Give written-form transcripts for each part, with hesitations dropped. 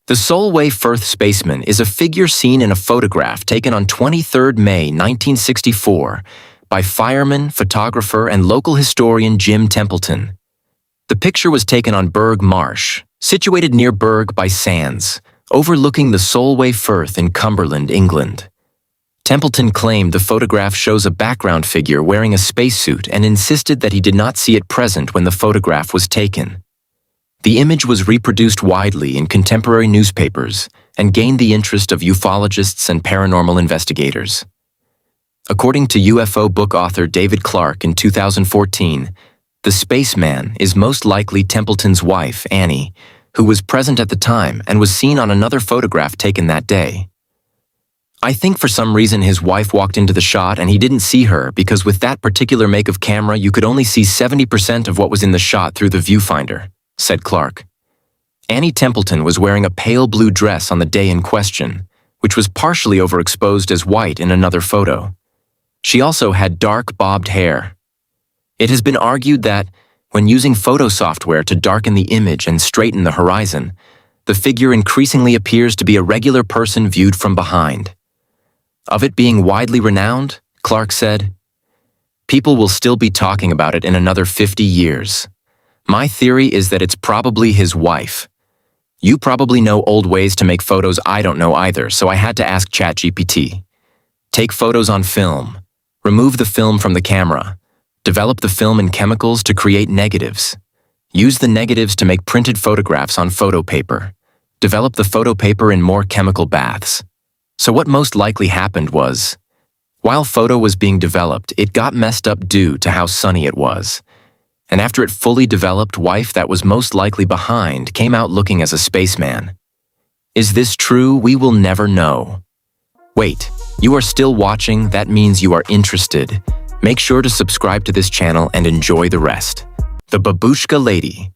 The Solway Firth spaceman is a figure seen in a photograph taken on 23 May 1964 by fireman, photographer, and local historian Jim Templeton. The picture was taken on Burgh Marsh, situated near Burgh by Sands, overlooking the Solway Firth in Cumberland, England. Templeton claimed the photograph shows a background figure wearing a spacesuit and insisted that he did not see it present when the photograph was taken. The image was reproduced widely in contemporary newspapers and gained the interest of ufologists and paranormal investigators. According to UFO book author David Clark in 2014, the spaceman is most likely Templeton's wife, Annie, who was present at the time and was seen on another photograph taken that day. I think for some reason his wife walked into the shot and he didn't see her because with that particular make of camera you could only see 70% of what was in the shot through the viewfinder, said Clark. Annie Templeton was wearing a pale blue dress on the day in question, which was partially overexposed as white in another photo. She also had dark bobbed hair. It has been argued that, when using photo software to darken the image and straighten the horizon, the figure increasingly appears to be a regular person viewed from behind. Of it being widely renowned, Clark said, "People will still be talking about it in another 50 years. My theory is that it's probably his wife. You probably know old ways to make photos I don't know either, so I had to ask ChatGPT. Take photos on film. Remove the film from the camera. Develop the film in chemicals to create negatives. Use the negatives to make printed photographs on photo paper. Develop the photo paper in more chemical baths." So what most likely happened was, while photo was being developed, it got messed up due to how sunny it was. And after it fully developed, wife that was most likely behind came out looking as a spaceman. Is this true? We will never know. Wait, you are still watching? That means you are interested. Make sure to subscribe to this channel and enjoy the rest. The Babushka Lady.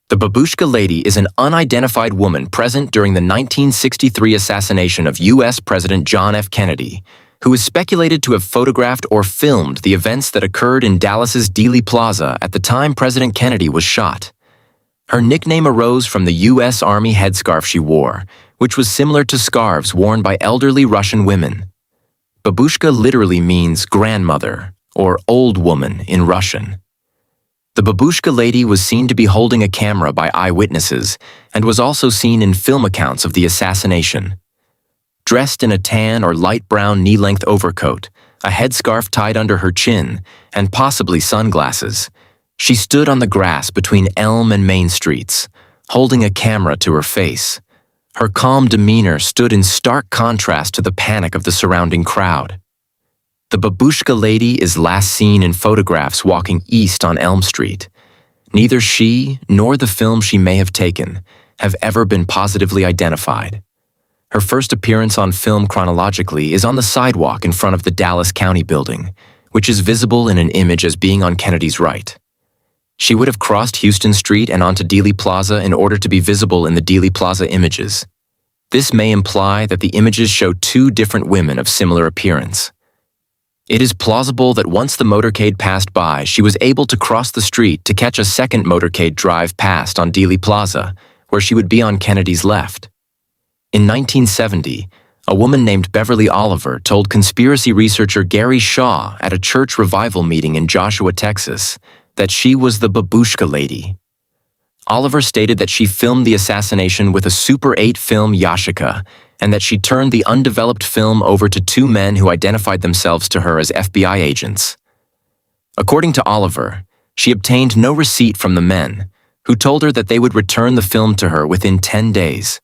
The Babushka Lady is an unidentified woman present during the 1963 assassination of U.S. President John F. Kennedy, who is speculated to have photographed or filmed the events that occurred in Dallas's Dealey Plaza at the time President Kennedy was shot. Her nickname arose from the U.S. Army headscarf she wore, which was similar to scarves worn by elderly Russian women. Babushka literally means grandmother or old woman in Russian. The Babushka Lady was seen to be holding a camera by eyewitnesses and was also seen in film accounts of the assassination. Dressed in a tan or light brown knee-length overcoat, a headscarf tied under her chin, and possibly sunglasses, she stood on the grass between Elm and Main Streets, holding a camera to her face. Her calm demeanor stood in stark contrast to the panic of the surrounding crowd. The Babushka Lady is last seen in photographs walking east on Elm Street. Neither she nor the film she may have taken have ever been positively identified. Her first appearance on film chronologically is on the sidewalk in front of the Dallas County building, which is visible in an image as being on Kennedy's right. She would have crossed Houston Street and onto Dealey Plaza in order to be visible in the Dealey Plaza images. This may imply that the images show two different women of similar appearance. It is plausible that once the motorcade passed by, she was able to cross the street to catch a second motorcade drive past on Dealey Plaza, where she would be on Kennedy's left. In 1970, a woman named Beverly Oliver told conspiracy researcher Gary Shaw at a church revival meeting in Joshua, Texas, that she was the Babushka Lady. Oliver stated that she filmed the assassination with a Super 8 film Yashica, and that she turned the undeveloped film over to two men who identified themselves to her as FBI agents. According to Oliver, she obtained no receipt from the men, who told her that they would return the film to her within 10 days.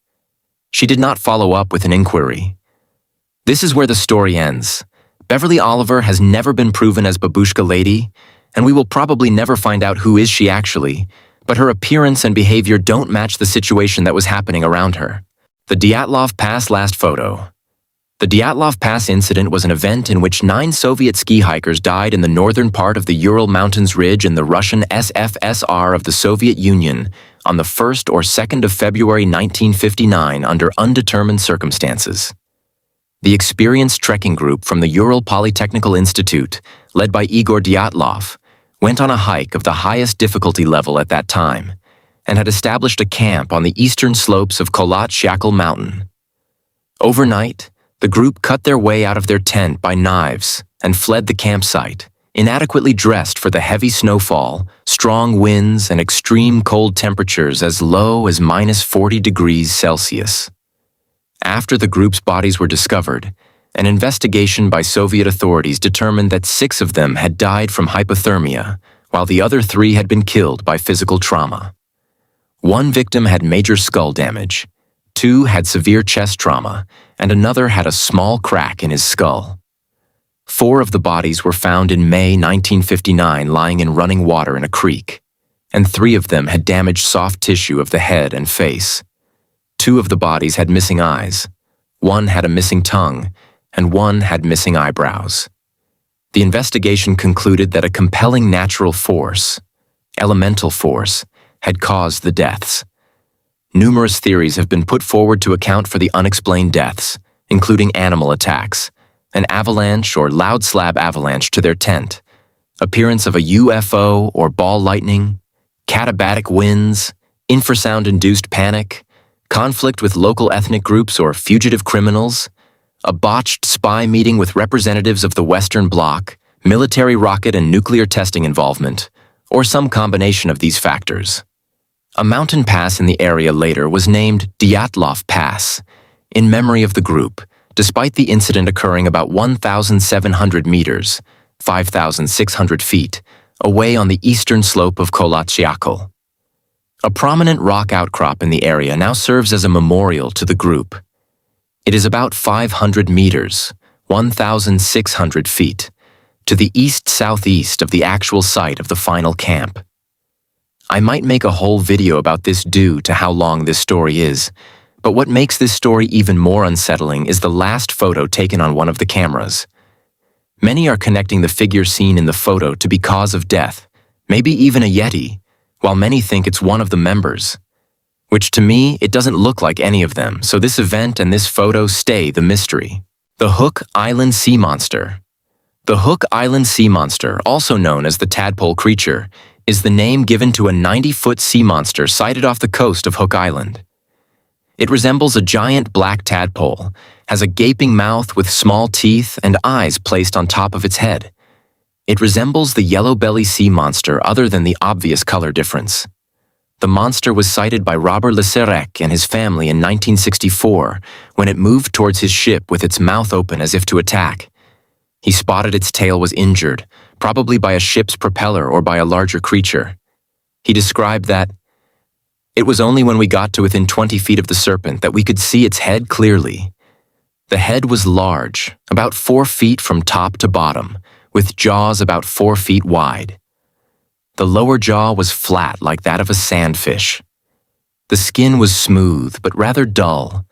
She did not follow up with an inquiry. This is where the story ends. Beverly Oliver has never been proven as Babushka Lady, and we will probably never find out who is she actually, but her appearance and behavior don't match the situation that was happening around her. The Dyatlov Pass last photo. The Dyatlov Pass incident was an event in which 9 Soviet ski hikers died in the northern part of the Ural Mountains Ridge in the Russian SFSR of the Soviet Union on the 1st or 2nd of February 1959 under undetermined circumstances. The experienced trekking group from the Ural Polytechnical Institute, led by Igor Dyatlov, went on a hike of the highest difficulty level at that time, and had established a camp on the eastern slopes of Goatedjadstar Mountain. Overnight, the group cut their way out of their tent by knives and fled the campsite, inadequately dressed for the heavy snowfall, strong winds, and extreme cold temperatures as low as -40 degrees Celsius. After the group's bodies were discovered, an investigation by Soviet authorities determined that 6 of them had died from hypothermia, while the other 3 had been killed by physical trauma. 1 victim had major skull damage, 2 had severe chest trauma, and another had a small crack in his skull. 4 of the bodies were found in May 1959 lying in running water in a creek, and 3 of them had damaged soft tissue of the head and face. 2 of the bodies had missing eyes, 1 had a missing tongue, and 1 had missing eyebrows. The investigation concluded that a compelling natural force, elemental force, had caused the deaths. Numerous theories have been put forward to account for the unexplained deaths, including animal attacks, an avalanche or loud slab avalanche to their tent, appearance of a UFO or ball lightning, katabatic winds, infrasound-induced panic, conflict with local ethnic groups or fugitive criminals, a botched spy meeting with representatives of the Western Bloc, military rocket and nuclear testing involvement, or some combination of these factors. A mountain pass in the area later was named Dyatlov Pass, in memory of the group, despite the incident occurring about 1,700 meters, 5,600 feet, away on the eastern slope of Goatedjadstar. A prominent rock outcrop in the area now serves as a memorial to the group. It is about 500 meters, 1,600 feet, to the east-southeast of the actual site of the final camp. I might make a whole video about this due to how long this story is, but what makes this story even more unsettling is the last photo taken on one of the cameras. Many are connecting the figure seen in the photo to be cause of death, maybe even a Yeti, while many think it's one of the members. Which to me, it doesn't look like any of them, so this event and this photo stay the mystery. The Hook Island Sea Monster. The Hook Island Sea Monster, also known as the tadpole creature, is the name given to a 90-foot sea monster sighted off the coast of Hook Island. It resembles a giant black tadpole, has a gaping mouth with small teeth and eyes placed on top of its head. It resembles the yellow belly sea monster other than the obvious color difference. The monster was sighted by Robert Le Serec and his family in 1964 when it moved towards his ship with its mouth open as if to attack. He spotted its tail was injured, probably by a ship's propeller or by a larger creature. He described that, "It was only when we got to within 20 feet of the serpent that we could see its head clearly. The head was large, about 4 feet from top to bottom, with jaws about 4 feet wide. The lower jaw was flat like that of a sandfish. The skin was smooth but rather dull,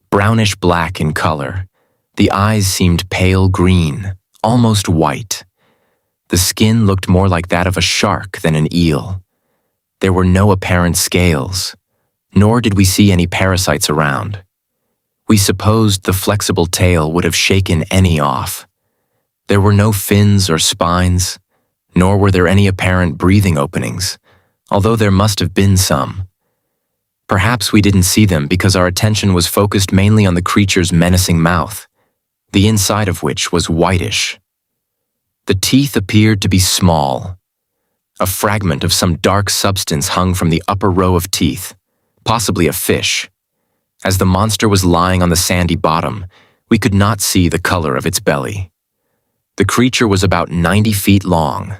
brownish-black in color. The eyes seemed pale green, almost white. The skin looked more like that of a shark than an eel. There were no apparent scales, nor did we see any parasites around. We supposed the flexible tail would have shaken any off. There were no fins or spines, nor were there any apparent breathing openings, although there must have been some. Perhaps we didn't see them because our attention was focused mainly on the creature's menacing mouth, the inside of which was whitish. The teeth appeared to be small. A fragment of some dark substance hung from the upper row of teeth, possibly a fish. As the monster was lying on the sandy bottom, we could not see the color of its belly. The creature was about 90 feet long.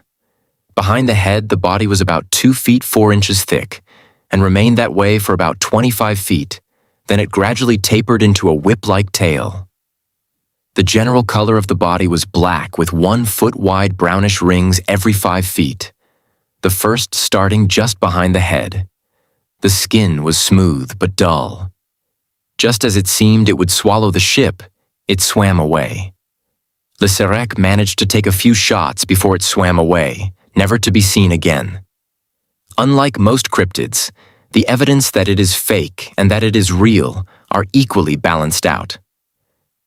Behind the head, the body was about 2 feet 4 inches thick and remained that way for about 25 feet. Then it gradually tapered into a whip-like tail. The general color of the body was black with 1 foot wide brownish rings every 5 feet, the first starting just behind the head. The skin was smooth but dull. Just as it seemed it would swallow the ship, it swam away. Le Serec managed to take a few shots before it swam away, never to be seen again. Unlike most cryptids, the evidence that it is fake and that it is real are equally balanced out.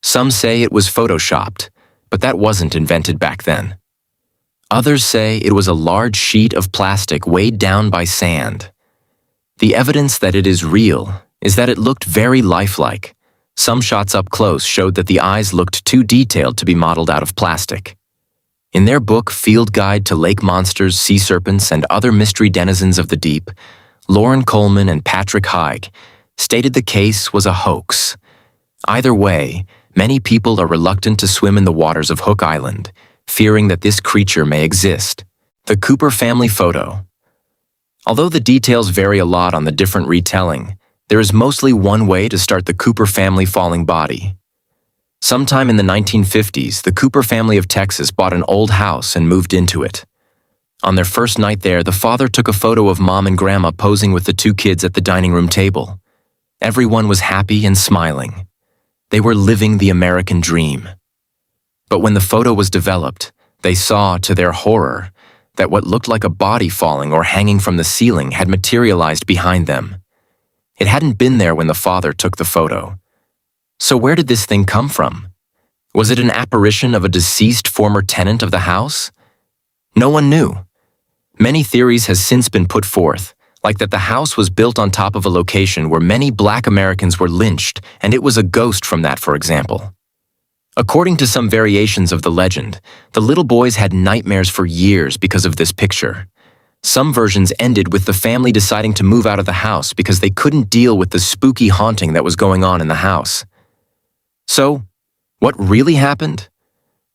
Some say it was photoshopped, but that wasn't invented back then. Others say it was a large sheet of plastic weighed down by sand. The evidence that it is real is that it looked very lifelike. Some shots up close showed that the eyes looked too detailed to be modeled out of plastic. In their book, Field Guide to Lake Monsters, Sea Serpents, and Other Mystery Denizens of the Deep, Lauren Coleman and Patrick Haig stated the case was a hoax. Either way, many people are reluctant to swim in the waters of Hook Island, fearing that this creature may exist. The Cooper family photo. Although the details vary a lot on the different retelling, there is mostly one way to start the Cooper family falling body. Sometime in the 1950s, the Cooper family of Texas bought an old house and moved into it. On their first night there, the father took a photo of Mom and Grandma posing with the two kids at the dining room table. Everyone was happy and smiling. They were living the American dream. But when the photo was developed, they saw, to their horror, that what looked like a body falling or hanging from the ceiling had materialized behind them. It hadn't been there when the father took the photo. So where did this thing come from? Was it an apparition of a deceased former tenant of the house? No one knew. Many theories has since been put forth, like that the house was built on top of a location where many Black Americans were lynched, and it was a ghost from that, for example. According to some variations of the legend, the little boys had nightmares for years because of this picture. Some versions ended with the family deciding to move out of the house because they couldn't deal with the spooky haunting that was going on in the house. So, what really happened?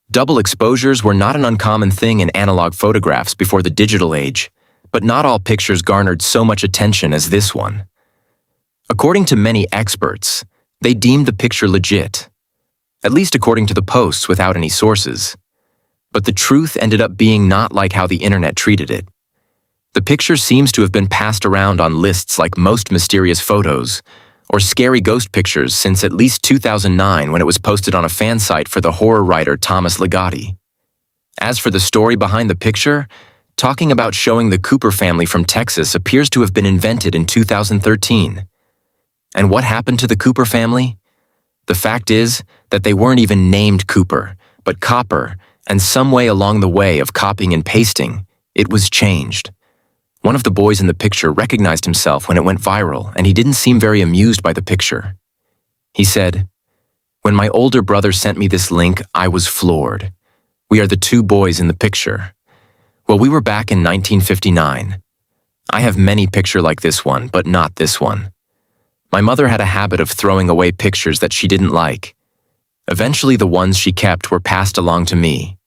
Double exposures were not an uncommon thing in analog photographs before the digital age, but not all pictures garnered so much attention as this one. According to many experts, they deemed the picture legit, at least according to the posts without any sources. But the truth ended up being not like how the internet treated it. The picture seems to have been passed around on lists like Most Mysterious Photos, or Scary Ghost Pictures since at least 2009 when it was posted on a fan site for the horror writer Thomas Ligotti. As for the story behind the picture, talking about showing the Cooper family from Texas appears to have been invented in 2013. And what happened to the Cooper family? The fact is that they weren't even named Cooper, but Copper, and some way along the way of copying and pasting, it was changed. One of the boys in the picture recognized himself when it went viral, and he didn't seem very amused by the picture. He said, "When my older brother sent me this link, I was floored. We are the two boys in the picture. Well, we were back in 1959. I have many pictures like this one, but not this one. My mother had a habit of throwing away pictures that she didn't like. Eventually, the ones she kept were passed along to me.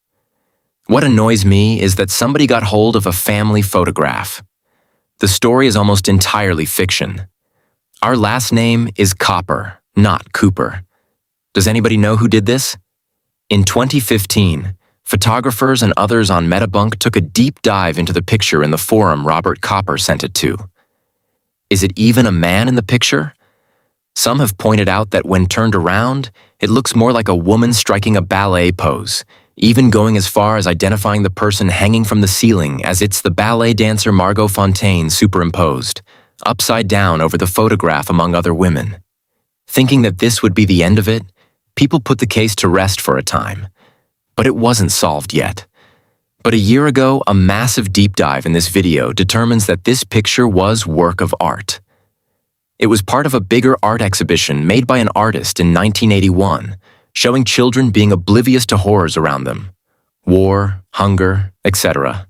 What annoys me is that somebody got hold of a family photograph. The story is almost entirely fiction. Our last name is Copper, not Cooper. Does anybody know who did this? In 2015, photographers and others on Metabunk took a deep dive into the picture in the forum Robert Copper sent it to. Is it even a man in the picture? Some have pointed out that when turned around, it looks more like a woman striking a ballet pose, even going as far as identifying the person hanging from the ceiling as it's the ballet dancer Margot Fontaine superimposed, upside down over the photograph among other women. Thinking that this would be the end of it, people put the case to rest for a time. But it wasn't solved yet. But a year ago, a massive deep dive in this video determines that this picture was work of art. It was part of a bigger art exhibition made by an artist in 1981, showing children being oblivious to horrors around them, war, hunger, etc.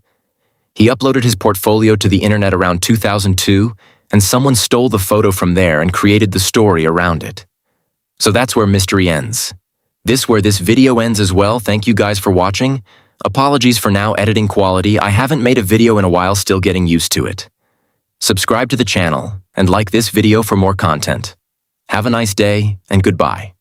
He uploaded his portfolio to the internet around 2002, and someone stole the photo from there and created the story around it. So that's where mystery ends. Where this video ends as well. Thank you guys for watching. Apologies for now editing quality. I haven't made a video in a while, still getting used to it. Subscribe to the channel and like this video for more content. Have a nice day and goodbye.